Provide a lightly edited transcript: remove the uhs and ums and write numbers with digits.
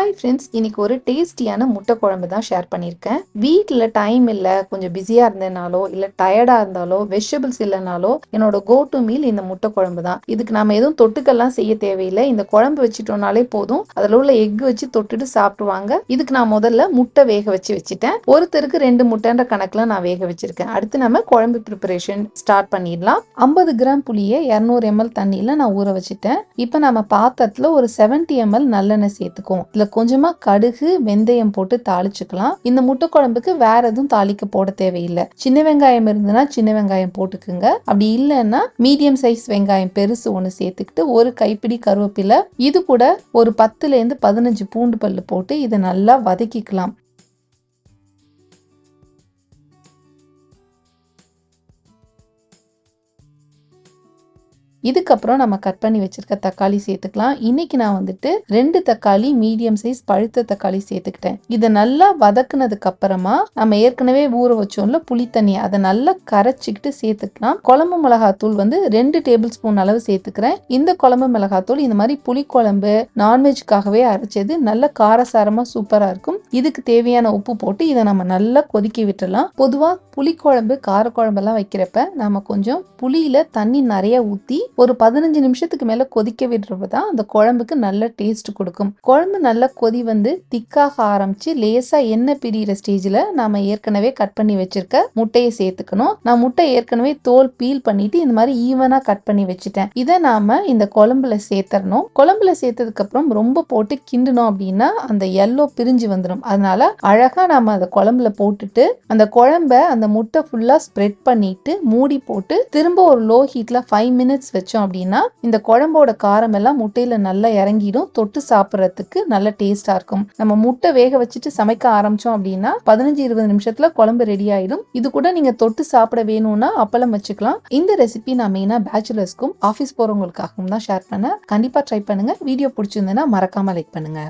Hi friends, இன்னைக்கு ஒரு டேஸ்டியான முட்டை குழம்பு தான் ஷேர் பண்ணியிருக்கேன். வீட்டில் டைம் இல்லை, கொஞ்சம் பிஸியாக இருந்தனாலோ இல்லை டயர்டாக இருந்தாலோ வெஜிடபிள்ஸ் இல்லைனாலோ என்னோட கோ டு மீல் இந்த முட்டை குழம்பு தான். இதுக்கு நம்ம எதுவும் தொட்டுக்கெல்லாம் செய்ய தேவையில்லை. இந்த குழம்பு வச்சுட்டோம்னாலே போதும். அதில் உள்ள எக் வச்சு தொட்டுட்டு சாப்பிடுவாங்க. இதுக்கு நான் முதல்ல முட்டை வேக வச்சுட்டேன். ஒருத்தருக்கு 2 முட்டைன்ற கணக்கில் நான் வேக வச்சிருக்கேன். அடுத்து நம்ம குழம்பு ப்ரிப்பரேஷன் ஸ்டார்ட் பண்ணிடலாம். 50 கிராம் புளியை 200 ml தண்ணியில் நான் ஊற வச்சுட்டேன். இப்போ நம்ம பாத்திரத்தில் ஒரு 70 ml நல்லெண்ணெய் சேர்த்துக்குவோம். இதுல கொஞ்சமா கடுகு வெந்தயம் போட்டு தாளிச்சுக்கலாம். இந்த முட்டை குழம்புக்கு வேற எதுவும் தாளிக்க போட தேவையில்லை. சின்ன வெங்காயம் இருந்ததுன்னா சின்ன வெங்காயம் போட்டுக்குங்க. அப்படி இல்லைன்னா மீடியம் சைஸ் வெங்காயம் பெருசு ஒன்று சேர்த்துக்கிட்டு ஒரு கைப்பிடி கருவேப்பிலை, இது கூட ஒரு 10 to 15 பூண்டு பல்லு போட்டு இதை நல்லா வதக்கிக்கலாம். இதுக்கப்புறம் நம்ம கட் பண்ணி வச்சிருக்க தக்காளி சேர்த்துக்கலாம். இன்னைக்கு நான் வந்துட்டு 2 தக்காளி மீடியம் சைஸ் பழுத்த தக்காளி சேர்த்துக்கிட்டேன். இதை நல்லா வதக்குனதுக்கு அப்புறமா நம்ம ஏற்கனவே ஊற வச்சோம்ல புளி தண்ணி, அதை நல்லா கரைச்சிக்கிட்டு சேர்த்துக்கலாம். குழம்பு மிளகாத்தூள் 2 டேபிள் ஸ்பூன் அளவு சேர்த்துக்கிறேன். இந்த குழம்பு மிளகாத்தூள் இந்த மாதிரி புளி குழம்பு நான்வெஜ்க்காகவே அரைச்சது, நல்ல காரசாரமா சூப்பரா இருக்கும். இதுக்கு தேவையான உப்பு போட்டு இதை நம்ம நல்லா கொதிக்க விட்டுறலாம். பொதுவா புளிக்குழம்பு காரக்குழம்பெல்லாம் வைக்கிறப்ப நம்ம கொஞ்சம் புளியில தண்ணி நிறைய ஊற்றி ஒரு 15 நிமிஷத்துக்கு மேல கொதிக்க விடுறதுதான் அந்த குழம்புக்கு நல்ல டேஸ்ட் கொடுக்கும். குழம்பு நல்ல கொதி திக்காக ஆரம்பிச்சு லேசா எண்ணெய் பிரியிற ஸ்டேஜ்ல நாம ஏற்கனவே கட் பண்ணி வச்சிருக்க முட்டையை சேர்த்துக்கணும். நான் முட்டை ஏற்கனவே தோல் பீல் பண்ணிட்டு இந்த மாதிரி ஈவனா கட் பண்ணி வச்சுட்டேன். இதை நாம இந்த குழம்புல சேர்த்தரணும். குழம்புல சேர்த்ததுக்கு அப்புறம் ரொம்ப போட்டு கிண்டணும் அப்படின்னா அந்த எல்லோ பிரிஞ்சு வந்துடும். அதனால அழகா நாம அந்த குழம்புல போட்டுட்டு அந்த குழம்ப அந்த முட்டை ஃபுல்லா ஸ்ப்ரெட் பண்ணிட்டு மூடி போட்டு திரும்ப ஒரு லோ ஹீட்ல 5 minutes வச்சோம் அப்படின்னா இந்த குழம்போட காரம் எல்லாம் முட்டையில நல்லா இறங்கிடும். தொட்டு சாப்பிட்றதுக்கு நல்ல டேஸ்டா இருக்கும். நம்ம முட்டை வேக வச்சுட்டு சமைக்க ஆரம்பிச்சோம் அப்படின்னா 15-20 நிமிஷத்துல குழம்பு ரெடி ஆயிடும். இது கூட நீங்க தொட்டு சாப்பிட வேணும்னா அப்பளம் வச்சுக்கலாம். இந்த ரெசிபி நான் மெயினா பேச்சுலர்ஸ்க்கும் ஆஃபீஸ் போறவங்களுக்காகவும் தான் ஷேர் பண்ணேன். கண்டிப்பா ட்ரை பண்ணுங்க. வீடியோ பிடிச்சிருந்ததுன்னா மறக்காம லைக் பண்ணுங்க.